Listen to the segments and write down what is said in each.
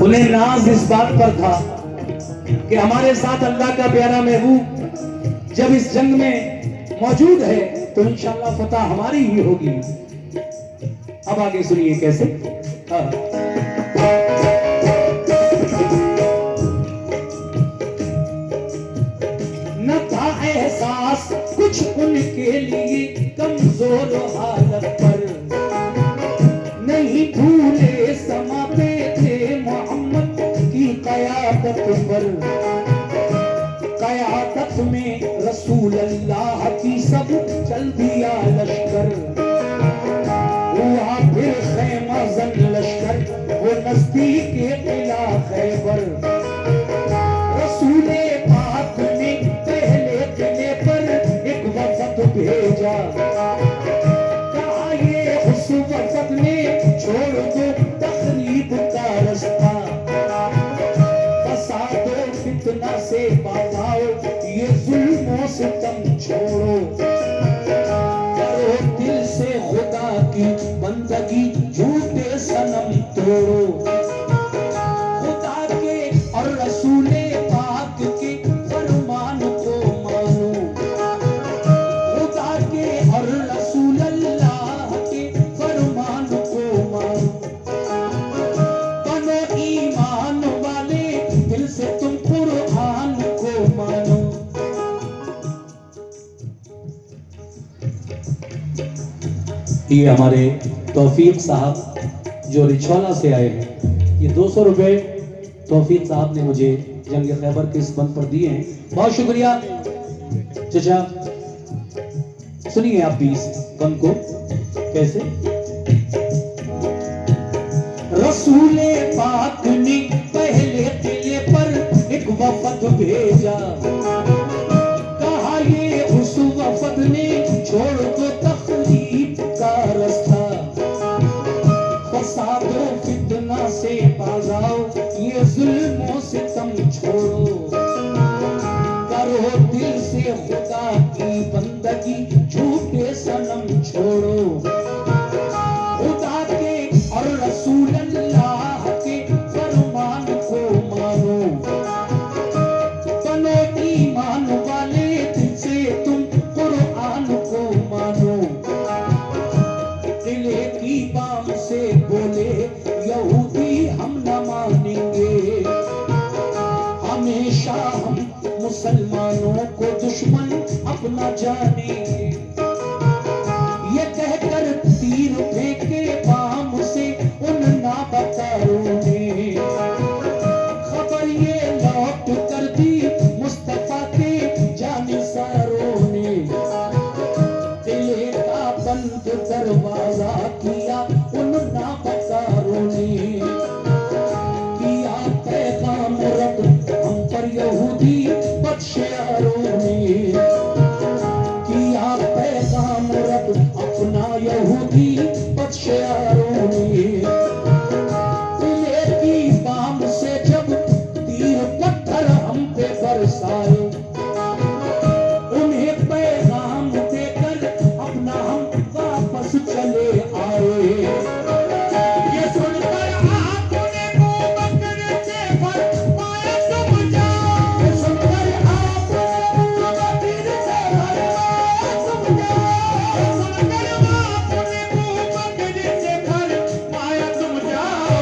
उन्हें नाज इस बात पर था कि हमारे साथ अल्लाह का प्यारा महबूब जब इस जंग में मौजूद है तो इंशाअल्लाह फतह हमारी ही होगी। अब आगे सुनिए कैसे। न था एहसास कुछ उनके लिए कमजोर हालत पर, नहीं भूले समाते थे मोहम्मद की कयादत पर। कयादत में रसूल अल्लाह की सब चल दिया लश्कर, हुआ फिर खैमा जन लश्कर वो नजदीक किला खैबर। रसूल पाक ने पहले किले पर एक वफद भेजा, कहा ये उस वफद ने छोड़ दो तकलीफ का रास्ता, फसादो फितना से बचाओ ये जुल्मों से तुम छोड़ो, करो दिल से खुदा की बंदगी झूठे सनम तोड़ो। खुदा के और रसूले पाक के फरमान को मानो, खुदा के और रसूल अल्लाह के फरमान को मानो। बनो ईमान वाले दिल से तुम कुरान को मानो। ये हमारे तौफीक साहब जो रिछौला से आए हैं, ये 200 रुपए तौफीक साहब ने मुझे जंग खैबर के इस मंच पर दिए हैं, बहुत शुक्रिया चाचा। सुनिए आप भी इस गम को कैसे। रसूले पाक ने पहले किले पर एक वफद भेजा, कहा ये उस वफद ने छोड़ दो तकलीफ का रास्ता, फसादो फितना से बाजाओ ये जुल्मों से तुम छोड़ो, करो दिल से खुदा की बंदगी झूठे सनम छोड़ो। खुदा के और रसूल अल्लाह के फरमान को मानो, बनो ईमान वाले दिल से तुम कुरान को मानो। दिले की बाम से बोले यहूदी हम न मानेंगे, हमेशा हम मुसलमानों को दुश्मन अपना जानेंगे। ये कहकर तीर फेंके बाम से उन नाबकारों ने, खबर ये लौट कर दी मुस्तफा के जानिसारों ने। दिले का बंद दरवाजा किया उन नाबकारों ने, किया पैगाम रद्द हम पर यहूदी बदशयारों ने, किया पैगाम रद्द अपना यहूदी बदशयारों ने। दिले की बाम से जब तीर पत्थर हम पे बरसाए, उन्हें पैगाम देकर अपना हम वापस चले आए। ये सुनकर आपने मुंह बकरे से फरमाया तुम जाओ, ये सुनकर आपने मुंह बकरे से फरमाया तुम जाओ, ये सुनकर आपने मुंह बकरे से फरमाया तुम जाओ।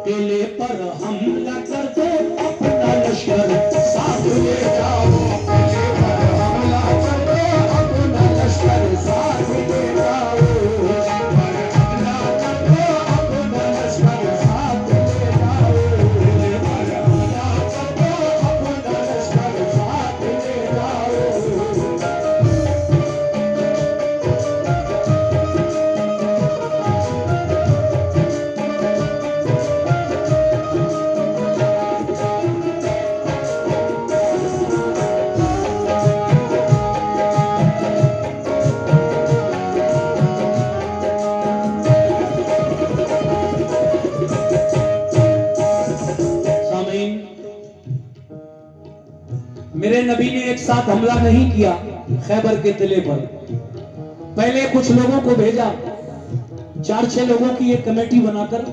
किले पर हमला कर दो अपना लश्कर साथ ले जाओ, किले पर हमला कर दो अपना लश्कर साथ ले जाओ, किले पर हमला कर दो अपना लश्कर साथ ले जाओ, किले पर हमला कर दो अपना लश्कर साथ ले जाओ। सामीन, मेरे नबी ने एक साथ हमला नहीं किया खैबर के किले पर। पहले कुछ लोगों को भेजा, 4-6 लोगों की एक कमेटी बनाकर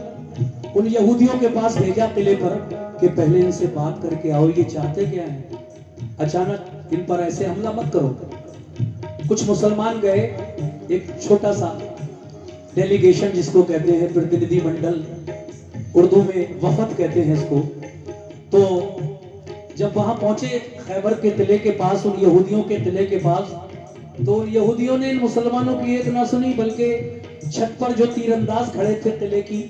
उन यहूदियों के पास भेजा किले पर कि पहले इनसे बात करके आओ, ये चाहते क्या हैं, अचानक इन पर ऐसे हमला मत करो। कुछ मुसलमान गए, एक छोटा सा डेलीगेशन जिसको कहते हैं, प्रतिनिधि मंडल, उर्दू में वफद कहते हैं इसको। तो जब वहां पहुंचे खैबर के किले के पास, उन यहूदियों के किले के पास, तो उन यहूदियों ने इन मुसलमानों की एक ना सुनी, बल्कि छत पर जो तीरंदाज खड़े थे किले की,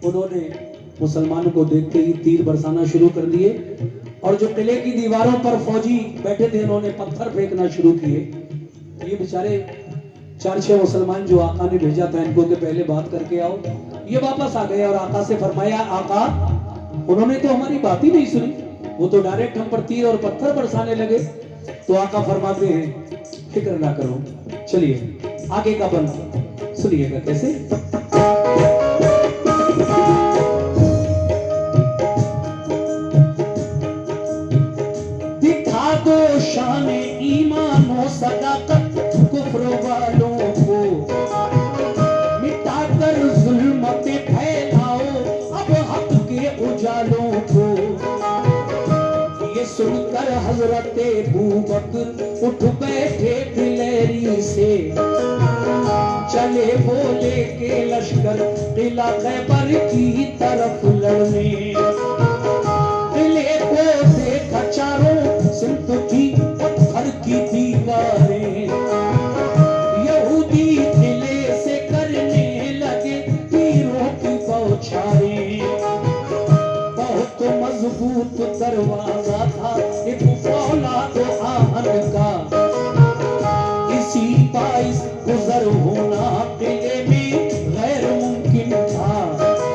उन्होंने मुसलमानों को देखते ही तीर बरसाना शुरू कर दिए। और जो किले की दीवारों पर फौजी बैठे थे, उन्होंने पत्थर फेंकना शुरू किए। ये बेचारे 4-6 मुसलमान जो आका ने भेजा था इनको कि पहले बात करके आओ, ये वापस आ गए और आका से फरमाया, आका उन्होंने तो हमारी बात ही नहीं सुनी, वो तो डायरेक्ट हम पर तीर और पत्थर बरसाने लगे। तो आका फरमाते हैं, फिक्र ना करो, चलिए आगे का बंद सुनिएगा कैसे। दिखा दो शान ईमान और सदाकत कुफ्र वालों को, मिटाकर जुल्मत फैलाओ अब हक के उजालों को। ये सुनकर हजरत अबू बकर उठ बैठे दिलेरी से, चले बोले के लश्कर किला खैबर की तरफ लड़ने।